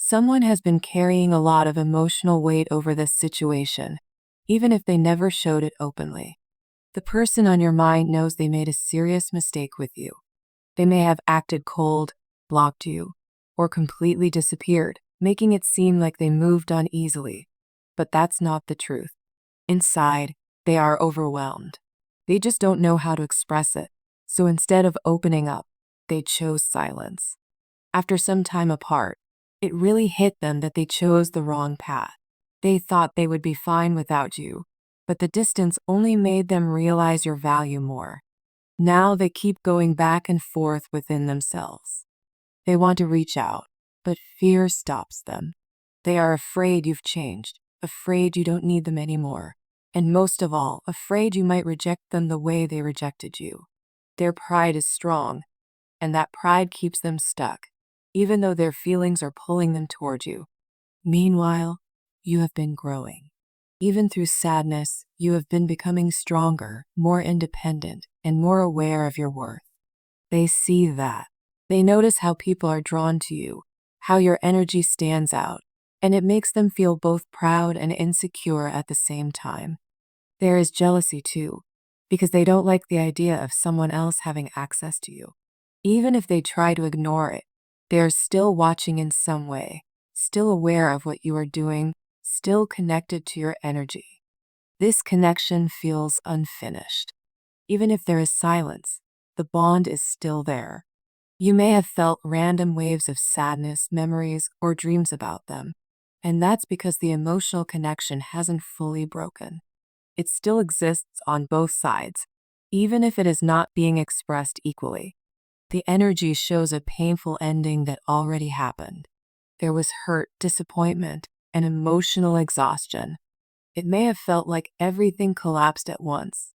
Someone has been carrying a lot of emotional weight over this situation, even if they never showed it openly. The person on your mind knows they made a serious mistake with you. They may have acted cold, blocked you, or completely disappeared, making it seem like they moved on easily. But that's not the truth. Inside, they are overwhelmed. They just don't know how to express it. So instead of opening up, they chose silence. After some time apart, it really hit them that they chose the wrong path. They thought they would be fine without you, but the distance only made them realize your value more. Now they keep going back and forth within themselves. They want to reach out, but fear stops them. They are afraid you've changed, afraid you don't need them anymore, and most of all, afraid you might reject them the way they rejected you. Their pride is strong, and that pride keeps them stuck, even though their feelings are pulling them toward you. Meanwhile, you have been growing. Even through sadness, you have been becoming stronger, more independent, and more aware of your worth. They see that. They notice how people are drawn to you, how your energy stands out, and it makes them feel both proud and insecure at the same time. There is jealousy too, because they don't like the idea of someone else having access to you. Even if they try to ignore it, they are still watching in some way, still aware of what you are doing, still connected to your energy. This connection feels unfinished. Even if there is silence, the bond is still there. You may have felt random waves of sadness, memories, or dreams about them, and that's because the emotional connection hasn't fully broken. It still exists on both sides, even if it is not being expressed equally. The energy shows a painful ending that already happened. There was hurt, disappointment, and emotional exhaustion. It may have felt like everything collapsed at once,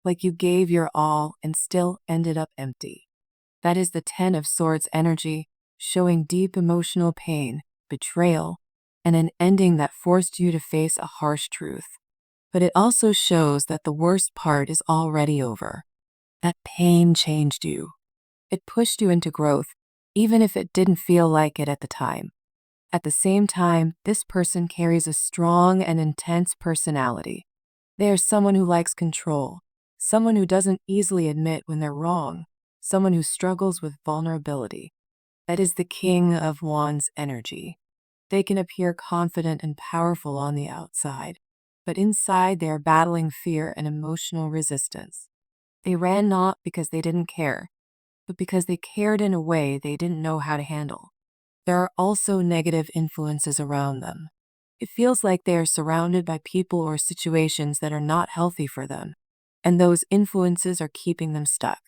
like you gave your all and still ended up empty. That is the Ten of Swords energy, showing deep emotional pain, betrayal, and an ending that forced you to face a harsh truth. But it also shows that the worst part is already over. That pain changed you. It pushed you into growth, even if it didn't feel like it at the time. At the same time, this person carries a strong and intense personality. They are someone who likes control, someone who doesn't easily admit when they're wrong, someone who struggles with vulnerability. That is the King of Wands energy. They can appear confident and powerful on the outside, but inside they are battling fear and emotional resistance. They ran not because they didn't care, but because they cared in a way they didn't know how to handle. There are also negative influences around them. It feels like they are surrounded by people or situations that are not healthy for them, and those influences are keeping them stuck.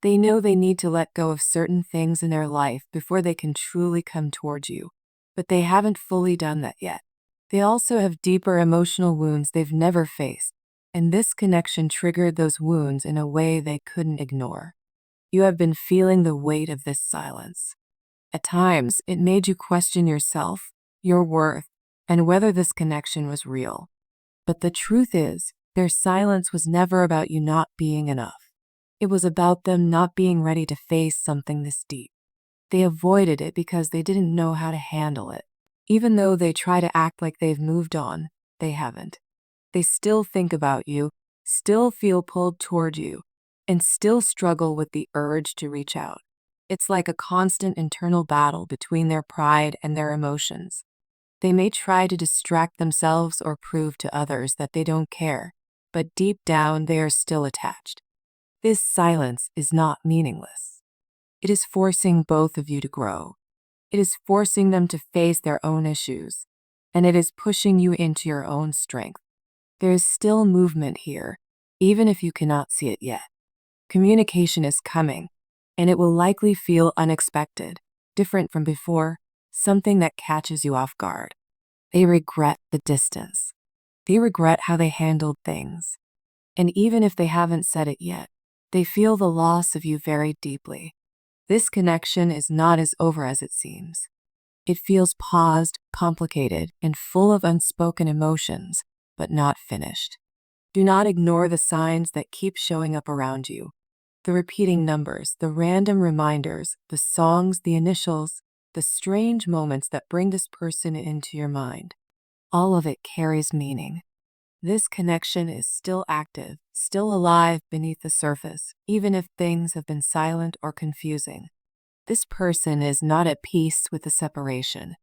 They know they need to let go of certain things in their life before they can truly come towards you, but they haven't fully done that yet. They also have deeper emotional wounds they've never faced, and this connection triggered those wounds in a way they couldn't ignore. You have been feeling the weight of this silence. At times, it made you question yourself, your worth, and whether this connection was real. But the truth is, their silence was never about you not being enough. It was about them not being ready to face something this deep. They avoided it because they didn't know how to handle it. Even though they try to act like they've moved on, they haven't. They still think about you, still feel pulled toward you, and still struggle with the urge to reach out. It's like a constant internal battle between their pride and their emotions. They may try to distract themselves or prove to others that they don't care, but deep down they are still attached. This silence is not meaningless. It is forcing both of you to grow. It is forcing them to face their own issues, and it is pushing you into your own strength. There is still movement here, even if you cannot see it yet. Communication is coming, and it will likely feel unexpected, different from before, something that catches you off guard. They regret the distance. They regret how they handled things. And even if they haven't said it yet, they feel the loss of you very deeply. This connection is not as over as it seems. It feels paused, complicated, and full of unspoken emotions, but not finished. Do not ignore the signs that keep showing up around you. The repeating numbers, the random reminders, the songs, the initials, the strange moments that bring this person into your mind. All of it carries meaning. This connection is still active, still alive beneath the surface, even if things have been silent or confusing. This person is not at peace with the separation.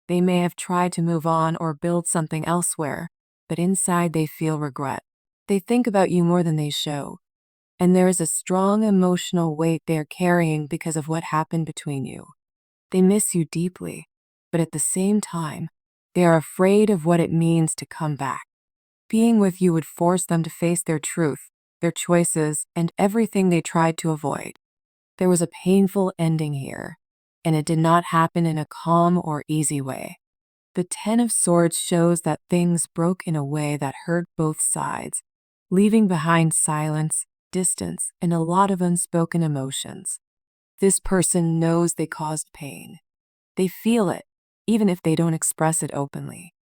They may have tried to move on or build something elsewhere, but inside they feel regret. They think about you more than they show, and there is a strong emotional weight they are carrying because of what happened between you. They miss you deeply, but at the same time, they are afraid of what it means to come back. Being with you would force them to face their truth, their choices, and everything they tried to avoid. There was a painful ending here, and it did not happen in a calm or easy way. The Ten of Swords shows that things broke in a way that hurt both sides, leaving behind silence, distance, and a lot of unspoken emotions. This person knows they caused pain. They feel it, even if they don't express it openly.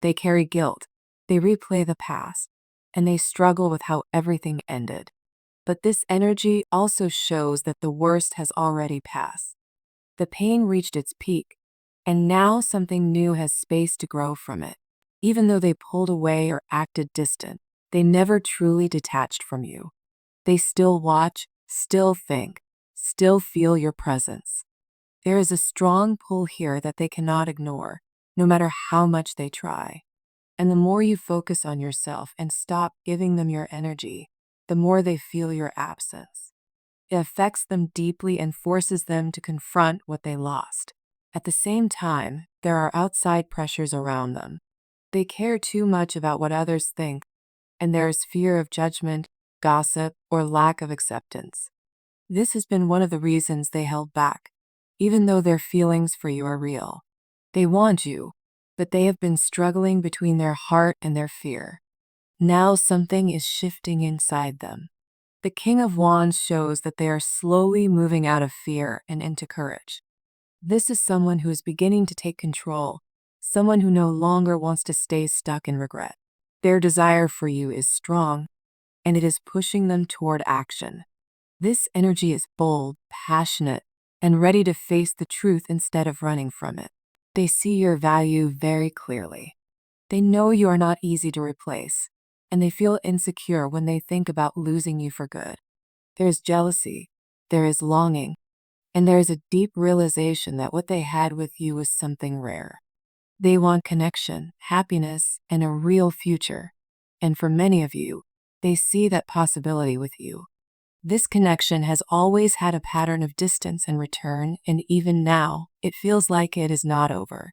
They carry guilt, they replay the past, and they struggle with how everything ended. But this energy also shows that the worst has already passed. The pain reached its peak, and now something new has space to grow from it. Even though they pulled away or acted distant, they never truly detached from you. They still watch, still think, still feel your presence. There is a strong pull here that they cannot ignore, no matter how much they try. And the more you focus on yourself and stop giving them your energy, the more they feel your absence. It affects them deeply and forces them to confront what they lost. At the same time, there are outside pressures around them. They care too much about what others think, and there is fear of judgment, gossip, or lack of acceptance. This has been one of the reasons they held back, even though their feelings for you are real. They want you, but they have been struggling between their heart and their fear. Now something is shifting inside them. The King of Wands shows that they are slowly moving out of fear and into courage. This is someone who is beginning to take control, someone who no longer wants to stay stuck in regret. Their desire for you is strong, and it is pushing them toward action. This energy is bold, passionate, and ready to face the truth instead of running from it. They see your value very clearly. They know you are not easy to replace, and they feel insecure when they think about losing you for good. There is jealousy, there is longing, and there is a deep realization that what they had with you was something rare. They want connection, happiness, and a real future. And for many of you, they see that possibility with you. This connection has always had a pattern of distance and return, and even now, it feels like it is not over.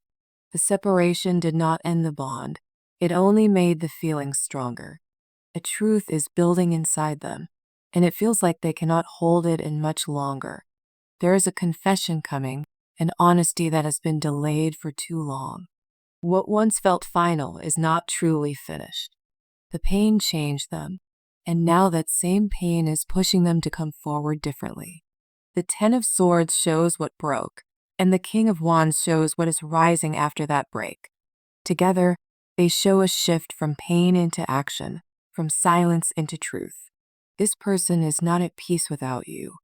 The separation did not end the bond. It only made the feelings stronger. A truth is building inside them, and it feels like they cannot hold it in much longer. There is a confession coming, an honesty that has been delayed for too long. What once felt final is not truly finished. The pain changed them, and now that same pain is pushing them to come forward differently. The Ten of Swords shows what broke, and the King of Wands shows what is rising after that break. Together, they show a shift from pain into action, from silence into truth. This person is not at peace without you,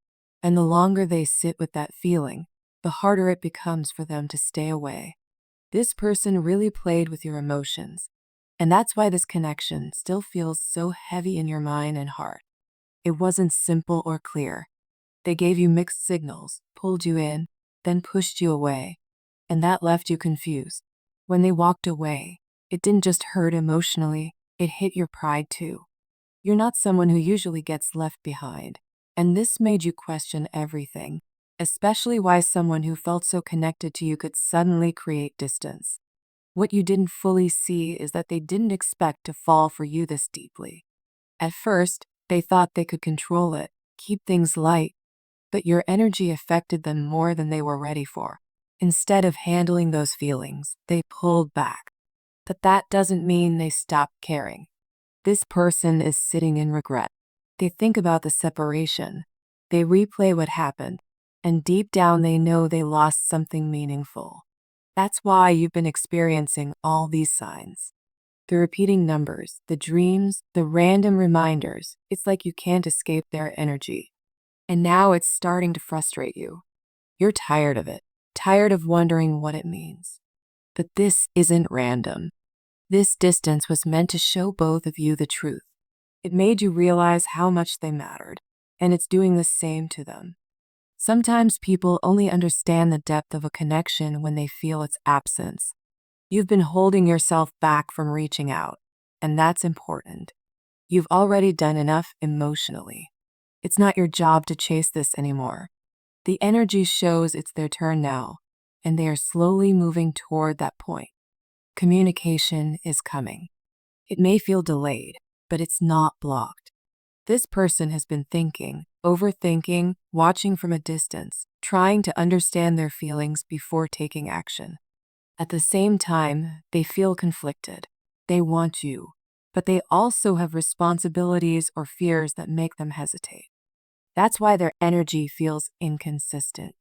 and the longer they sit with that feeling, the harder it becomes for them to stay away. This person really played with your emotions, and that's why this connection still feels so heavy in your mind and heart. It wasn't simple or clear. They gave you mixed signals, pulled you in, then pushed you away, and that left you confused. When they walked away, it didn't just hurt emotionally, it hit your pride too. You're not someone who usually gets left behind, and this made you question everything, especially why someone who felt so connected to you could suddenly create distance. What you didn't fully see is that they didn't expect to fall for you this deeply. At first, they thought they could control it, keep things light, but your energy affected them more than they were ready for. Instead of handling those feelings, they pulled back. But that doesn't mean they stopped caring. This person is sitting in regret. They think about the separation. They replay what happened, and deep down they know they lost something meaningful. That's why you've been experiencing all these signs. The repeating numbers, the dreams, the random reminders. It's like you can't escape their energy. And now it's starting to frustrate you. You're tired of it, tired of wondering what it means. But this isn't random. This distance was meant to show both of you the truth. It made you realize how much they mattered, and it's doing the same to them. Sometimes people only understand the depth of a connection when they feel its absence. You've been holding yourself back from reaching out, and that's important. You've already done enough emotionally. It's not your job to chase this anymore. The energy shows it's their turn now, and they are slowly moving toward that point. Communication is coming. It may feel delayed, but it's not blocked. This person has been thinking, overthinking, watching from a distance, trying to understand their feelings before taking action. At the same time, they feel conflicted. They want you, but they also have responsibilities or fears that make them hesitate. That's why their energy feels inconsistent.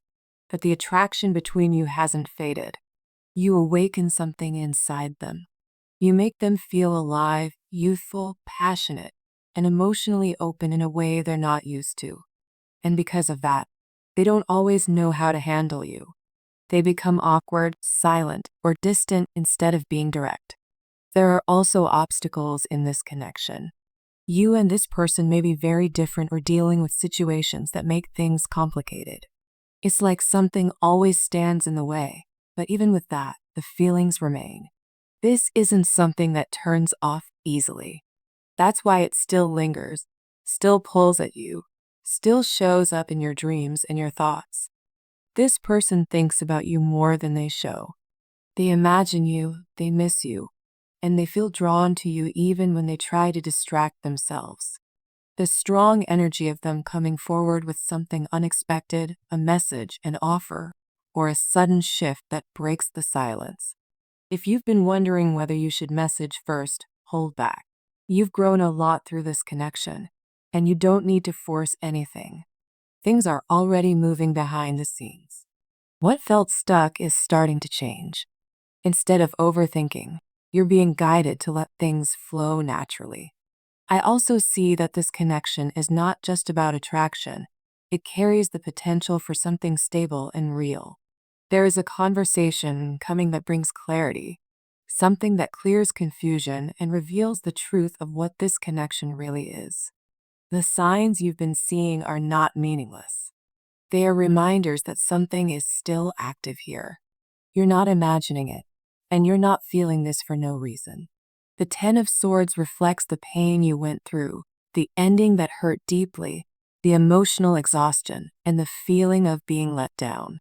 But the attraction between you hasn't faded. You awaken something inside them. You make them feel alive, youthful, passionate, and emotionally open in a way they're not used to. And because of that, they don't always know how to handle you. They become awkward, silent, or distant instead of being direct. There are also obstacles in this connection. You and this person may be very different or dealing with situations that make things complicated. It's like something always stands in the way, but even with that, the feelings remain. This isn't something that turns off easily. That's why it still lingers, still pulls at you, still shows up in your dreams and your thoughts. This person thinks about you more than they show. They imagine you, they miss you, and they feel drawn to you even when they try to distract themselves. The strong energy of them coming forward with something unexpected, a message, an offer, or a sudden shift that breaks the silence. If you've been wondering whether you should message first, hold back. You've grown a lot through this connection, and you don't need to force anything. Things are already moving behind the scenes. What felt stuck is starting to change. Instead of overthinking, you're being guided to let things flow naturally. I also see that this connection is not just about attraction. It carries the potential for something stable and real. There is a conversation coming that brings clarity, something that clears confusion and reveals the truth of what this connection really is. The signs you've been seeing are not meaningless. They are reminders that something is still active here. You're not imagining it, and you're not feeling this for no reason. The Ten of Swords reflects the pain you went through, the ending that hurt deeply, the emotional exhaustion, and the feeling of being let down.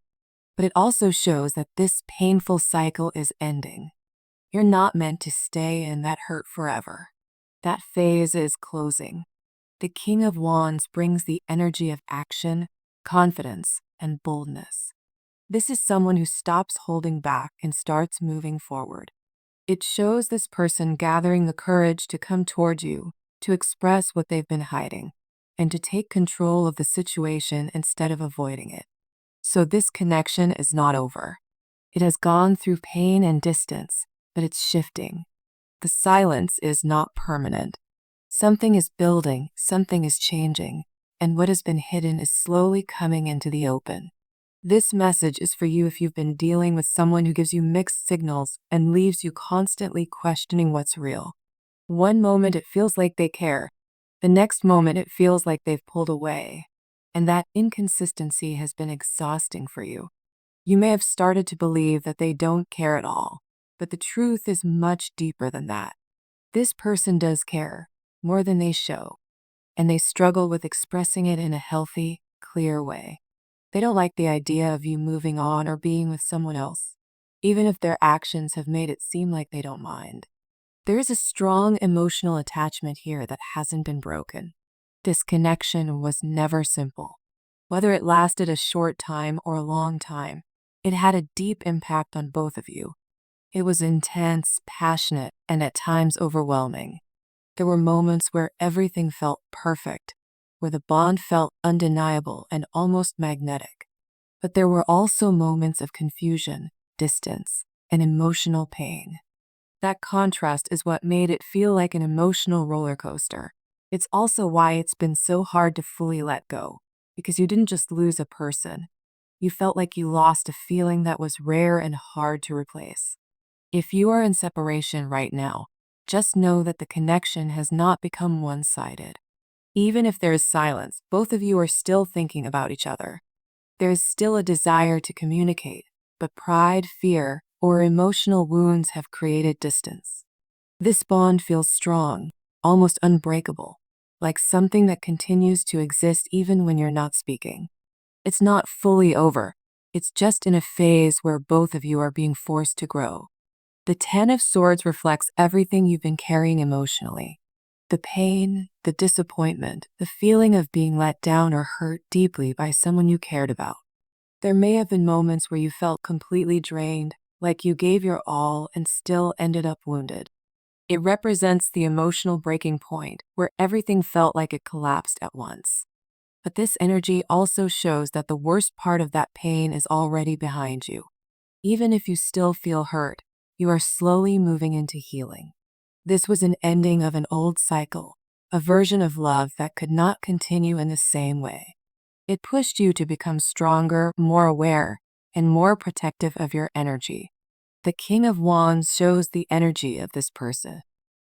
But it also shows that this painful cycle is ending. You're not meant to stay in that hurt forever. That phase is closing. The King of Wands brings the energy of action, confidence, and boldness. This is someone who stops holding back and starts moving forward. It shows this person gathering the courage to come toward you, to express what they've been hiding, and to take control of the situation instead of avoiding it. So this connection is not over. It has gone through pain and distance, but it's shifting. The silence is not permanent. Something is building, something is changing, and what has been hidden is slowly coming into the open. This message is for you if you've been dealing with someone who gives you mixed signals and leaves you constantly questioning what's real. One moment it feels like they care. The next moment it feels like they've pulled away. And that inconsistency has been exhausting for you. You may have started to believe that they don't care at all, but the truth is much deeper than that. This person does care, more than they show, and they struggle with expressing it in a healthy, clear way. They don't like the idea of you moving on or being with someone else, even if their actions have made it seem like they don't mind. There is a strong emotional attachment here that hasn't been broken. This connection was never simple. Whether it lasted a short time or a long time, it had a deep impact on both of you. It was intense, passionate, and at times overwhelming. There were moments where everything felt perfect, where the bond felt undeniable and almost magnetic. But there were also moments of confusion, distance, and emotional pain. That contrast is what made it feel like an emotional roller coaster. It's also why it's been so hard to fully let go, because you didn't just lose a person. You felt like you lost a feeling that was rare and hard to replace. If you are in separation right now, just know that the connection has not become one-sided. Even if there is silence, both of you are still thinking about each other. There is still a desire to communicate, but pride, fear, or emotional wounds have created distance. This bond feels strong, almost unbreakable, like something that continues to exist even when you're not speaking. It's not fully over. It's just in a phase where both of you are being forced to grow. The Ten of Swords reflects everything you've been carrying emotionally. The pain, the disappointment, the feeling of being let down or hurt deeply by someone you cared about. There may have been moments where you felt completely drained, like you gave your all and still ended up wounded. It represents the emotional breaking point where everything felt like it collapsed at once. But this energy also shows that the worst part of that pain is already behind you. Even if you still feel hurt, you are slowly moving into healing. This was an ending of an old cycle, a version of love that could not continue in the same way. It pushed you to become stronger, more aware, and more protective of your energy. The King of Wands shows the energy of this person.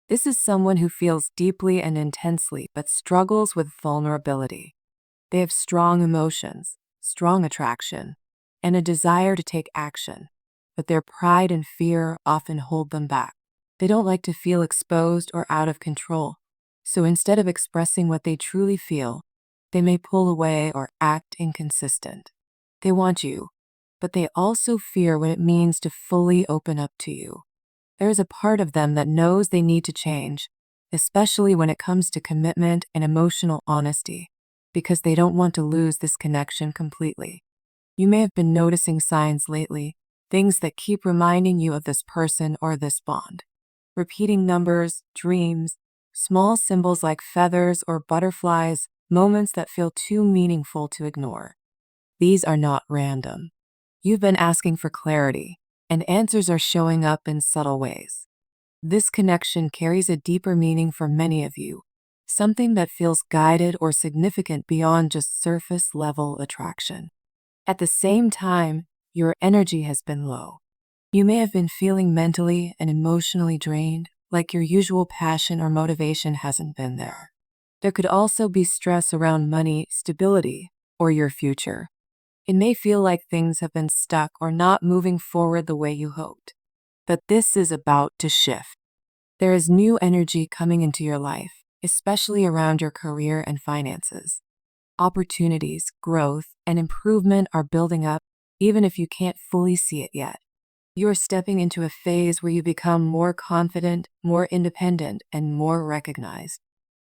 This is someone who feels deeply and intensely but struggles with vulnerability. They have strong emotions, strong attraction, and a desire to take action, but their pride and fear often hold them back. They don't like to feel exposed or out of control, so instead of expressing what they truly feel, they may pull away or act inconsistent. They want you, but they also fear what it means to fully open up to you. There is a part of them that knows they need to change, especially when it comes to commitment and emotional honesty, because they don't want to lose this connection completely. You may have been noticing signs lately, things that keep reminding you of this person or this bond. Repeating numbers, dreams, small symbols like feathers or butterflies, moments that feel too meaningful to ignore. These are not random. You've been asking for clarity, and answers are showing up in subtle ways. This connection carries a deeper meaning for many of you, something that feels guided or significant beyond just surface level attraction. At the same time, your energy has been low. You may have been feeling mentally and emotionally drained, like your usual passion or motivation hasn't been there. There could also be stress around money, stability, or your future. It may feel like things have been stuck or not moving forward the way you hoped. But this is about to shift. There is new energy coming into your life, especially around your career and finances. Opportunities, growth, and improvement are building up, even if you can't fully see it yet. You are stepping into a phase where you become more confident, more independent, and more recognized.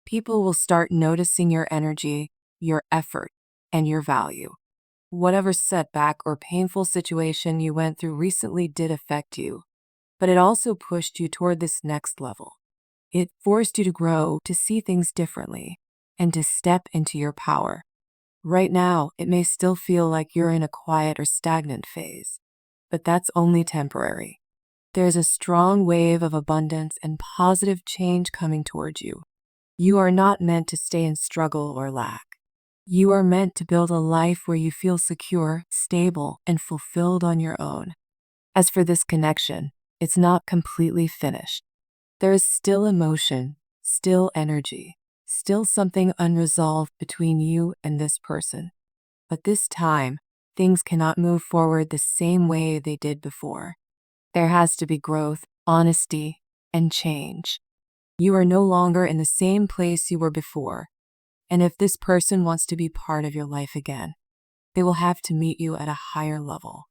People will start noticing your energy, your effort, and your value. Whatever setback or painful situation you went through recently did affect you, but it also pushed you toward this next level. It forced you to grow, to see things differently, and to step into your power. Right now, it may still feel like you're in a quiet or stagnant phase, but that's only temporary. There's a strong wave of abundance and positive change coming towards you. You are not meant to stay in struggle or lack. You are meant to build a life where you feel secure, stable, and fulfilled on your own. As for this connection, it's not completely finished. There is still emotion, still energy, still something unresolved between you and this person. But this time, things cannot move forward the same way they did before. There has to be growth, honesty, and change. You are no longer in the same place you were before. And if this person wants to be part of your life again, they will have to meet you at a higher level.